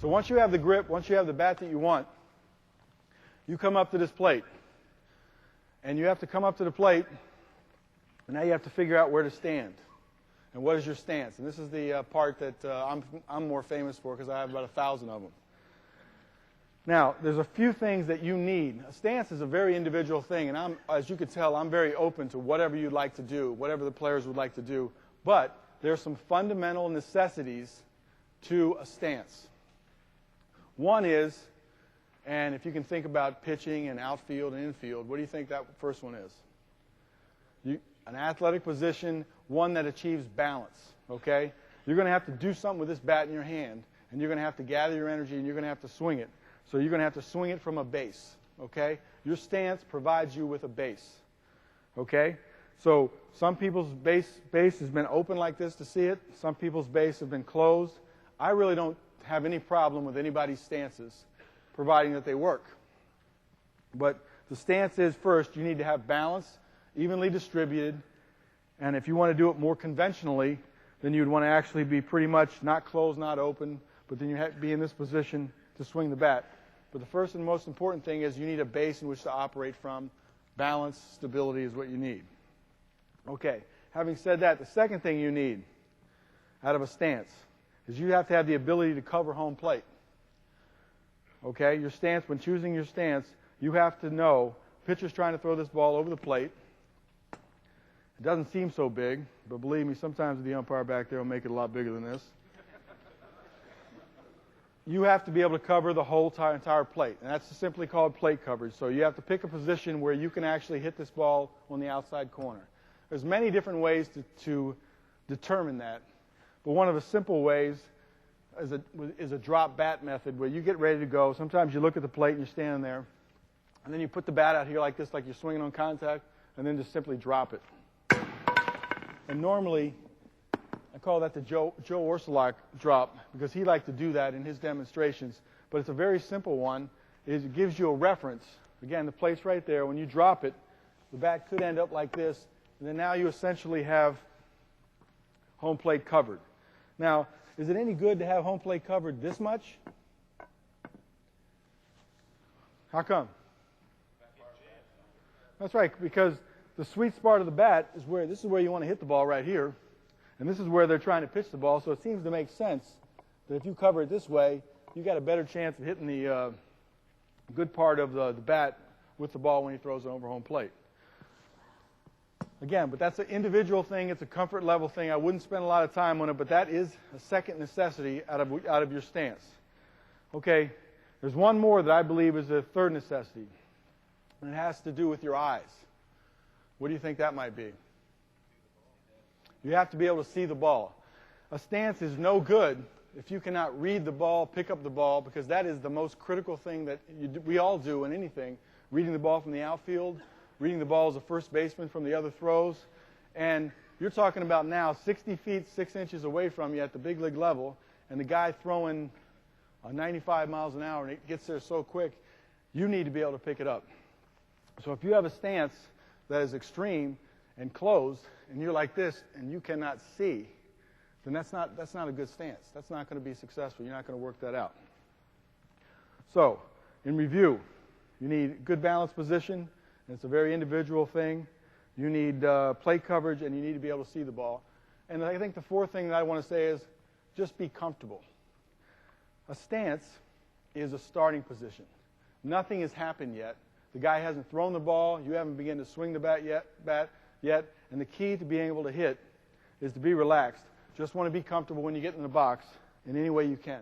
So once you have the grip, once you have the bat that you want, you come up to this plate. And you have to come up to the plate, and now you have to figure out where to stand. And what is your stance? And this is the part that I'm more famous for because I have about 1,000 of them. Now, there's a few things that you need. A stance is a very individual thing, and as you can tell, I'm very open to whatever you'd like to do, whatever the players would like to do. But there are some fundamental necessities to a stance. One is, and if you can think about pitching and outfield and infield, what do you think that first one is? An athletic position, one that achieves balance, okay? You're going to have to do something with this bat in your hand, and you're going to have to gather your energy, and you're going to have to swing it. So you're going to have to swing it from a base, okay? Your stance provides you with a base, okay? So some people's base has been open like this to see it. Some people's base have been closed. I really don't have any problem with anybody's stances, providing that they work. But the stance is, first, you need to have balance, evenly distributed, and if you want to do it more conventionally, then you'd want to actually be pretty much not closed, not open, but then you have to be in this position to swing the bat. But the first and most important thing is you need a base in which to operate from. Balance, stability is what you need. Okay, having said that, the second thing you need out of a stance is you have to have the ability to cover home plate. Okay, your stance, when choosing your stance, you have to know, pitcher's trying to throw this ball over the plate. It doesn't seem so big, but believe me, sometimes the umpire back there will make it a lot bigger than this. You have to be able to cover the whole entire plate, and that's simply called plate coverage. So you have to pick a position where you can actually hit this ball on the outside corner. There's many different ways to determine that, but one of the simple ways is a drop bat method where you get ready to go. Sometimes you look at the plate and you're standing there, and then you put the bat out here like this, like you're swinging on contact, and then just simply drop it. And normally, I call that the Joe Orsulak drop because he liked to do that in his demonstrations. But it's a very simple one. It gives you a reference. Again, the plate's right there. When you drop it, the bat could end up like this, and then now you essentially have home plate covered. Now, is it any good to have home plate covered this much? How come? That's right, because the sweet spot of the bat is where, this is where you want to hit the ball right here, and this is where they're trying to pitch the ball, so it seems to make sense that if you cover it this way, you've got a better chance of hitting the good part of the bat with the ball when he throws it over home plate. Again, but that's an individual thing. It's a comfort level thing. I wouldn't spend a lot of time on it, but that is a second necessity out of your stance. Okay, there's one more that I believe is a third necessity, and it has to do with your eyes. What do you think that might be? You have to be able to see the ball. A stance is no good if you cannot read the ball, pick up the ball, because that is the most critical thing that we all do in anything. Reading the ball from the outfield, reading the ball as a first baseman from the other throws. And you're talking about now 60 feet, 6 inches away from you at the big league level, and the guy throwing 95 miles an hour, and it gets there so quick, you need to be able to pick it up. So if you have a stance that is extreme and closed, and you're like this, and you cannot see, then that's not a good stance. That's not going to be successful. You're not going to work that out. So, in review, you need good balanced position, and it's a very individual thing. You need plate coverage, and you need to be able to see the ball. And I think the fourth thing that I want to say is just be comfortable. A stance is a starting position. Nothing has happened yet. The guy hasn't thrown the ball. You haven't begun to swing the bat yet. And the key to being able to hit is to be relaxed. Just want to be comfortable when you get in the box in any way you can.